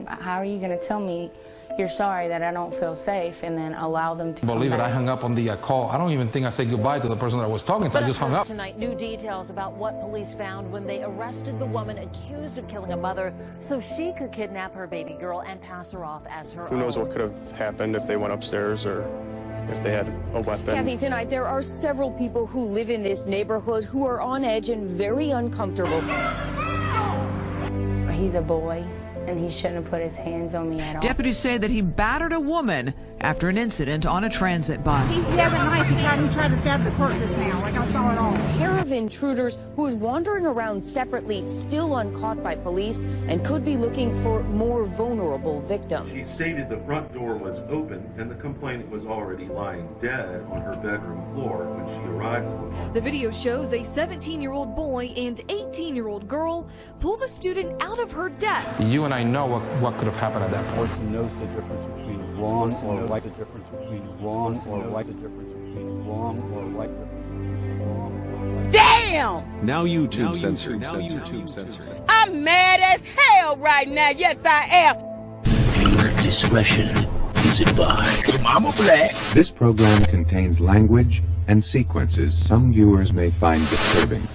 How are you going to tell me you're sorry that I don't feel safe and then allow them to Believe it, I hung up on the call. I don't even think I said goodbye to the person that I was talking to. I just hung up. Tonight, new details about what police found when they arrested the woman accused of killing a mother so she could kidnap her baby girl and pass her off as her own. Who knows what could have happened if they went upstairs or if they had a weapon. Kathy, tonight there are several people who live in this neighborhood who are on edge and very uncomfortable. He's a boy, and he shouldn't have put his hands on me at all. Deputies say that he battered a woman after an incident on a transit bus. He has a knife. He tried to stab the clerk just now. Like, I saw it all. A pair of intruders who is wandering around separately, still uncaught by police, and could be looking for more vulnerable victims. She stated the front door was open and the complainant was already lying dead on her bedroom floor when she arrived at the home. The video shows a 17-year-old boy and 18-year-old girl pull the student out of her desk. You and I know what could have happened at that point. Person knows the difference between wrong or right, the difference between wrong or right, the difference between wrong or right. Damn! Now YouTube censored. Now YouTube censored. I'm mad as hell right now. Yes, I am. Viewer discretion is advised. Mama Black. This program contains language and sequences some viewers may find disturbing.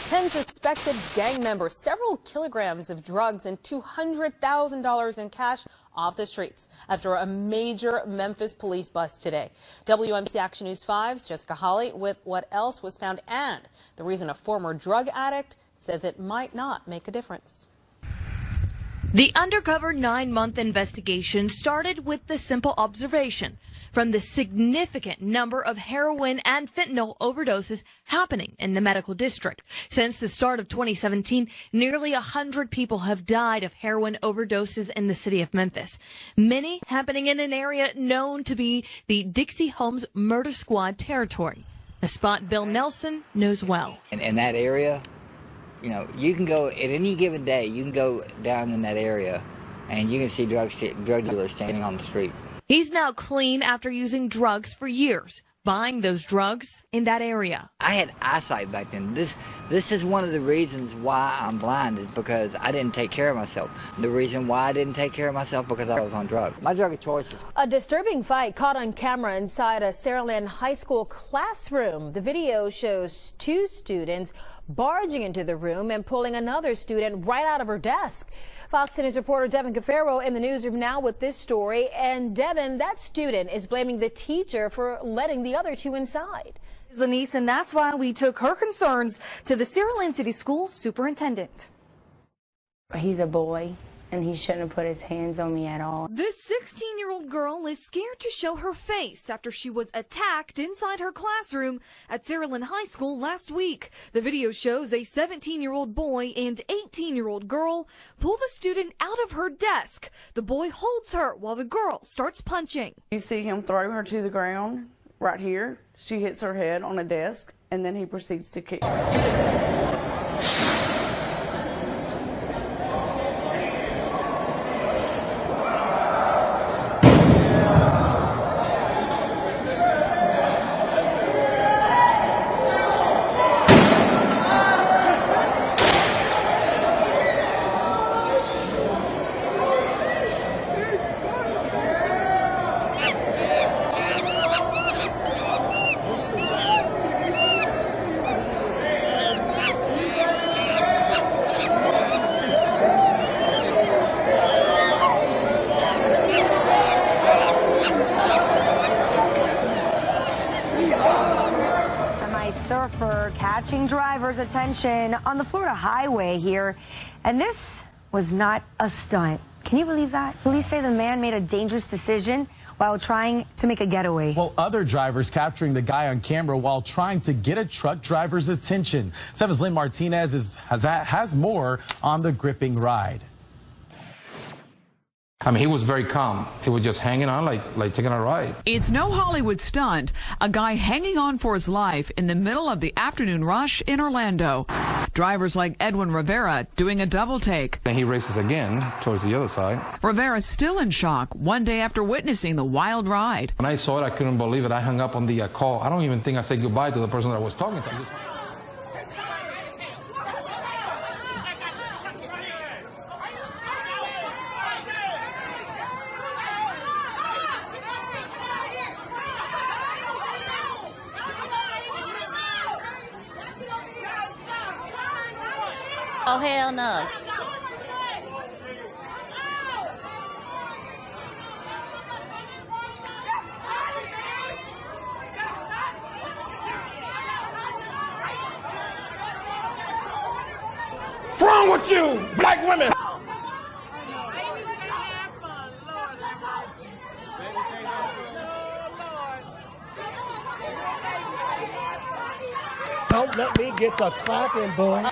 10 suspected gang members, several kilograms of drugs, and $200,000 in cash off the streets after a major Memphis police bust today. WMC Action News 5's Jessica Hawley with what else was found and the reason a former drug addict says it might not make a difference. The undercover 9-month investigation started with the simple observation from the significant number of heroin and fentanyl overdoses happening in the medical district. Since the start of 2017, nearly 100 people have died of heroin overdoses in the city of Memphis, many happening in an area known to be the Dixie Holmes Murder Squad territory, a spot Bill Nelson knows well. In that area, you know, you can go at any given day, you can go down in that area and you can see drug dealers standing on the street. He's now clean after using drugs for years, buying those drugs in that area. I had eyesight back then. This is one of the reasons why I'm blind, is because I didn't take care of myself. The reason why I didn't take care of myself, because I was on drugs. My drug of choice. A disturbing fight caught on camera inside a Saraland High School classroom. The video shows two students barging into the room and pulling another student right out of her desk. Fox News reporter Devin Cafaro in the newsroom now with this story. And Devin, that student is blaming the teacher for letting the other two inside. Lanice, and that's why we took her concerns to the Saraland City School superintendent. He's a boy, and he shouldn't have put his hands on me at all. This 16-year-old girl is scared to show her face after she was attacked inside her classroom at Saraland High School last week. The video shows a 17-year-old boy and 18-year-old girl pull the student out of her desk. The boy holds her while the girl starts punching. You see him throw her to the ground right here. She hits her head on a desk, and then he proceeds to kick her. Surfer catching drivers' attention on the Florida highway here. And this was not a stunt. Can you believe that? Police say the man made a dangerous decision while trying to make a getaway. Well, other drivers capturing the guy on camera while trying to get a truck driver's attention. 7's Lynn Martinez has more on the gripping ride. I mean, he was very calm. He was just hanging on like taking a ride. It's no Hollywood stunt. A guy hanging on for his life in the middle of the afternoon rush in Orlando. Drivers like Edwin Rivera doing a double take. And he races again towards the other side. Rivera's still in shock one day after witnessing the wild ride. When I saw it, I couldn't believe it. I hung up on the call. I don't even think I said goodbye to the person that I was talking to. Oh, hell no. What's wrong with you, black women? Don't let me get to clapping, boy.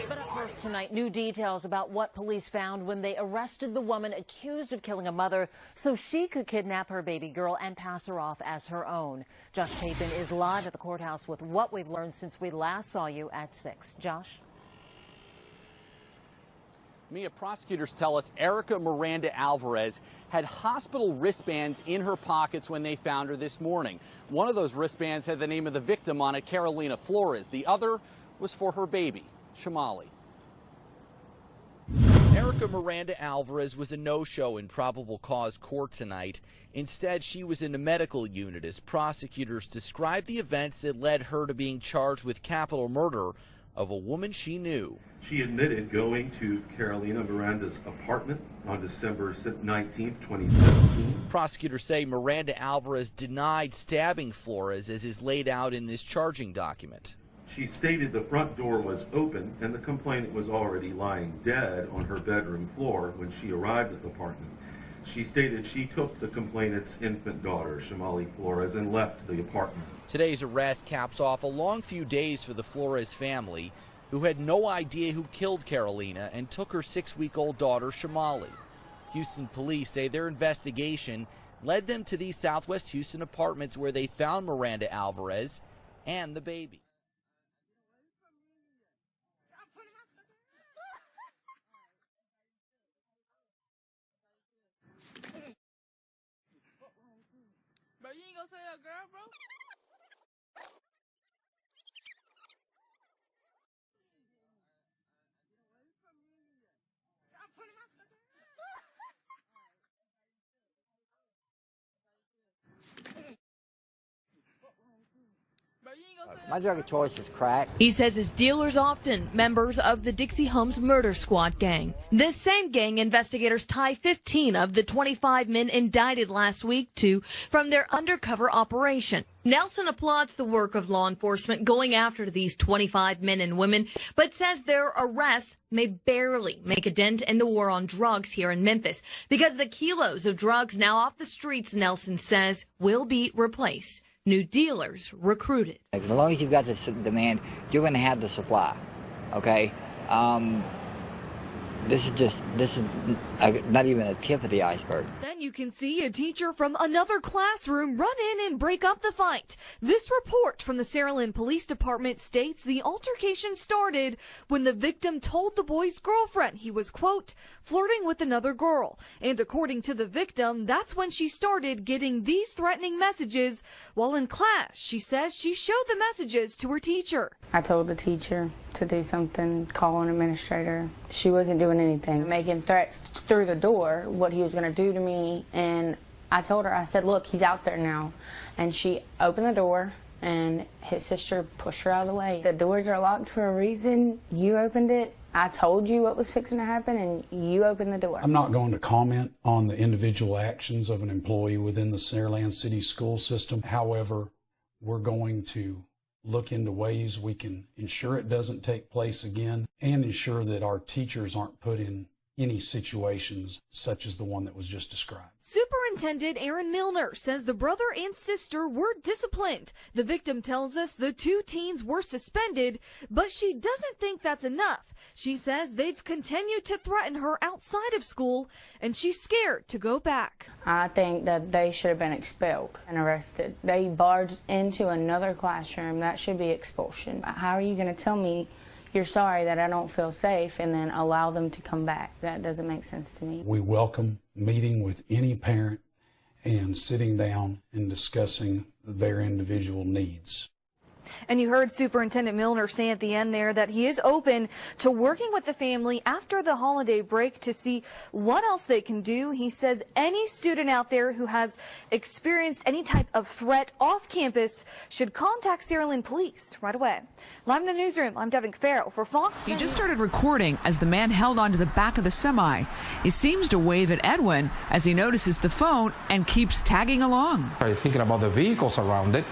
But up first tonight, new details about what police found when they arrested the woman accused of killing a mother so she could kidnap her baby girl and pass her off as her own. Josh Chapin is live at the courthouse with what we've learned since we last saw you at 6. Josh? Mia, prosecutors tell us Erica Miranda Alvarez had hospital wristbands in her pockets when they found her this morning. One of those wristbands had the name of the victim on it, Carolina Flores. The other was for her baby, Shamali. Erica Miranda Alvarez was a no-show in probable cause court tonight. Instead, she was in a medical unit as prosecutors described the events that led her to being charged with capital murder of a woman she knew. She admitted going to Carolina Miranda's apartment on December 19, 2017. Prosecutors say Miranda Alvarez denied stabbing Flores as is laid out in this charging document. She stated the front door was open and the complainant was already lying dead on her bedroom floor when she arrived at the apartment. She stated she took the complainant's infant daughter, Shamali Flores, and left the apartment. Today's arrest caps off a long few days for the Flores family, who had no idea who killed Carolina and took her 6-week-old daughter, Shamali. Houston police say their investigation led them to these Southwest Houston apartments where they found Miranda Alvarez and the baby. Bro, you ain't gonna say a girl, bro? My drug of choice is crack. He says his dealers often members of the Dixie Homes Murder Squad gang. This same gang investigators tie 15 of the 25 men indicted last week to from their undercover operation. Nelson applauds the work of law enforcement going after these 25 men and women, but says their arrests may barely make a dent in the war on drugs here in Memphis because the kilos of drugs now off the streets, Nelson says, will be replaced. New dealers recruited. As long as you've got the demand, you're going to have the supply, okay? This is not even a tip of the iceberg. Then you can see a teacher from another classroom run in and break up the fight. This report from the Saraland Police Department states the altercation started when the victim told the boy's girlfriend he was, quote, flirting with another girl. And according to the victim, that's when she started getting these threatening messages. While in class, she says she showed the messages to her teacher. I told the teacher to do something, call an administrator. She wasn't doing anything, making threats through the door, what he was going to do to me. And I told her, I said, look, he's out there now. And she opened the door and his sister pushed her out of the way. The doors are locked for a reason. You opened it. I told you what was fixing to happen and you opened the door. I'm not going to comment on the individual actions of an employee within the Saraland City school system. However, we're going to look into ways we can ensure it doesn't take place again and ensure that our teachers aren't put in any situations such as the one that was just described. Superintendent Aaron Milner says the brother and sister were disciplined. The victim tells us the two teens were suspended, but she doesn't think that's enough. She says they've continued to threaten her outside of school, and she's scared to go back. I think that they should have been expelled and arrested. They barged into another classroom. That should be expulsion. How are you going to tell me you're sorry that I don't feel safe and then allow them to come back? That doesn't make sense to me. We welcome meeting with any parent and sitting down and discussing their individual needs. And you heard Superintendent Milner say at the end there that he is open to working with the family after the holiday break to see what else they can do. He says any student out there who has experienced any type of threat off campus should contact Saraland Police right away. Live in the newsroom, I'm Devin Farrell for Fox. He just started recording as the man held onto the back of the semi. He seems to wave at Edwin as he notices the phone and keeps tagging along. Thinking about the vehicles around it,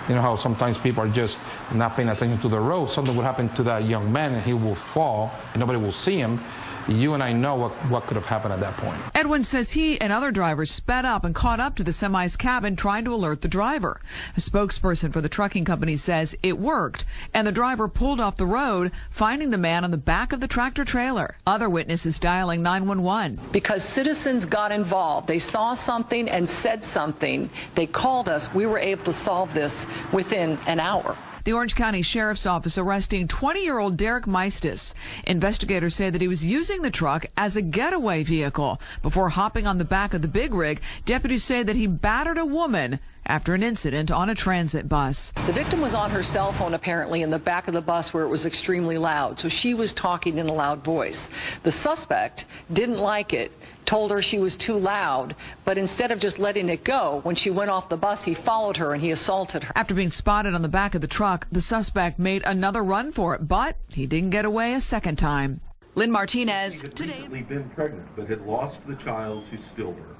you know how sometimes people are just not paying attention to the road. Something will happen to that young man and he will fall and nobody will see him. You and I know what could have happened at that point. Edwin says he and other drivers sped up and caught up to the semi's cabin trying to alert the driver. A spokesperson for the trucking company says it worked and the driver pulled off the road, finding the man on the back of the tractor trailer. Other witnesses dialing 911. Because citizens got involved. They saw something and said something. They called us. We were able to solve this within an hour. The Orange County Sheriff's Office arresting 20-year-old Derek Meistis. Investigators say that he was using the truck as a getaway vehicle. Before hopping on the back of the big rig, deputies say that he battered a woman after an incident on a transit bus. The victim was on her cell phone apparently in the back of the bus where it was extremely loud, so she was talking in a loud voice. The suspect didn't like it, told her she was too loud, but instead of just letting it go, when she went off the bus, he followed her and he assaulted her. After being spotted on the back of the truck, the suspect made another run for it, but he didn't get away a second time. Lynn Martinez, She had recently been pregnant, but had lost the child to stillbirth.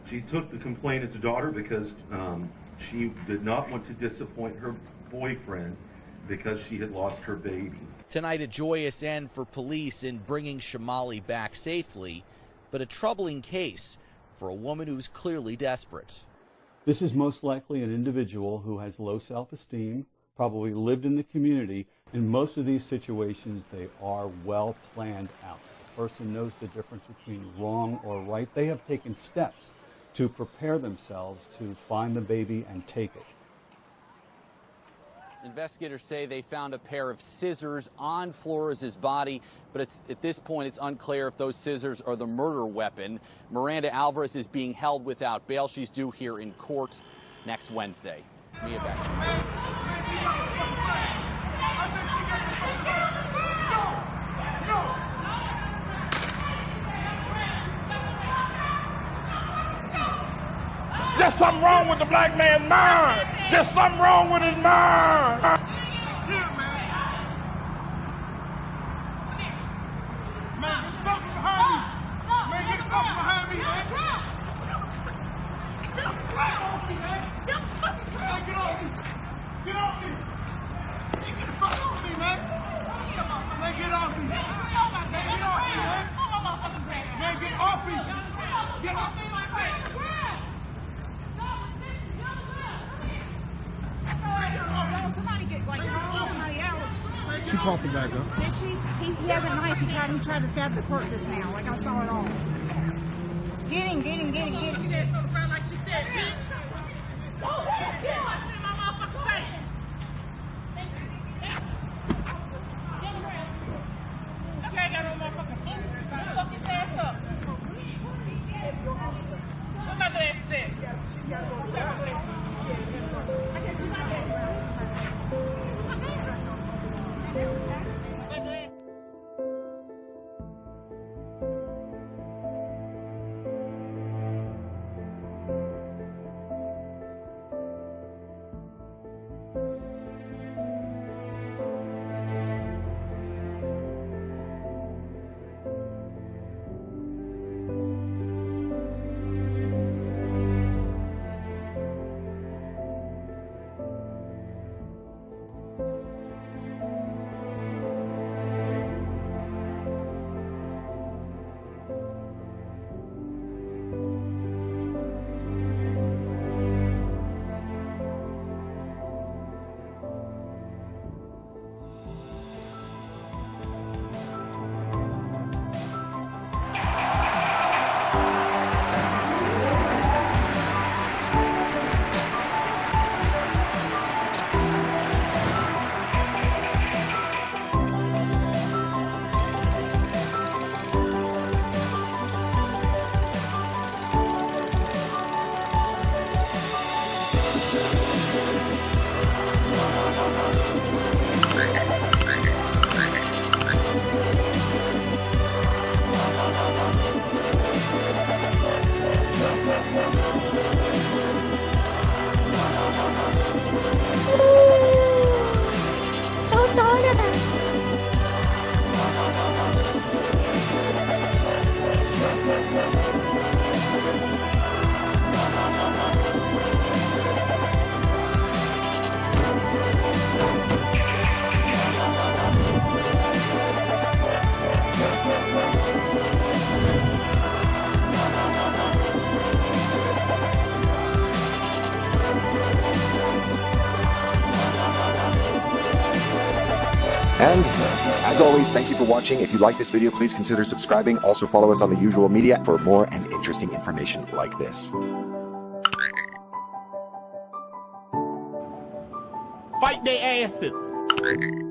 She took the complainant's daughter because she did not want to disappoint her boyfriend because she had lost her baby. Tonight, a joyous end for police in bringing Shamali back safely, but a troubling case for a woman who's clearly desperate. This is most likely an individual who has low self-esteem, probably lived in the community. In most of these situations, they are well planned out. The person knows the difference between wrong or right. They have taken steps to prepare themselves to find the baby and take it. Investigators say they found a pair of scissors on Flores' body, but at this point it's unclear if those scissors are the murder weapon. Miranda Alvarez is being held without bail. She's due here in court next Wednesday. Mia, back to you. There's something wrong with the black man's mind. There's something wrong with his mind. Chill, man. Man, get the fuck behind me. Man, get the fuck behind me, man. Get off me, man. Man, get off me. Get off me. Man, get the fuck off me, man. Man, get off me. Man, get off me, man. Man, get off me. Get off me, my friend. She popped it back up. Did she? He has a knife. He tried to stab the clerk just now. Like I saw it all. Get him, get him, get him, get him. She did something like she said, bitch. Oh, get him. I see my motherfucking face. Okay, I got no motherfucking food. Fuck his ass up. What my ass said? And as always, thank you for watching. If you like this video, please consider subscribing. Also follow us on the usual media for more and interesting information like this. Fight their asses.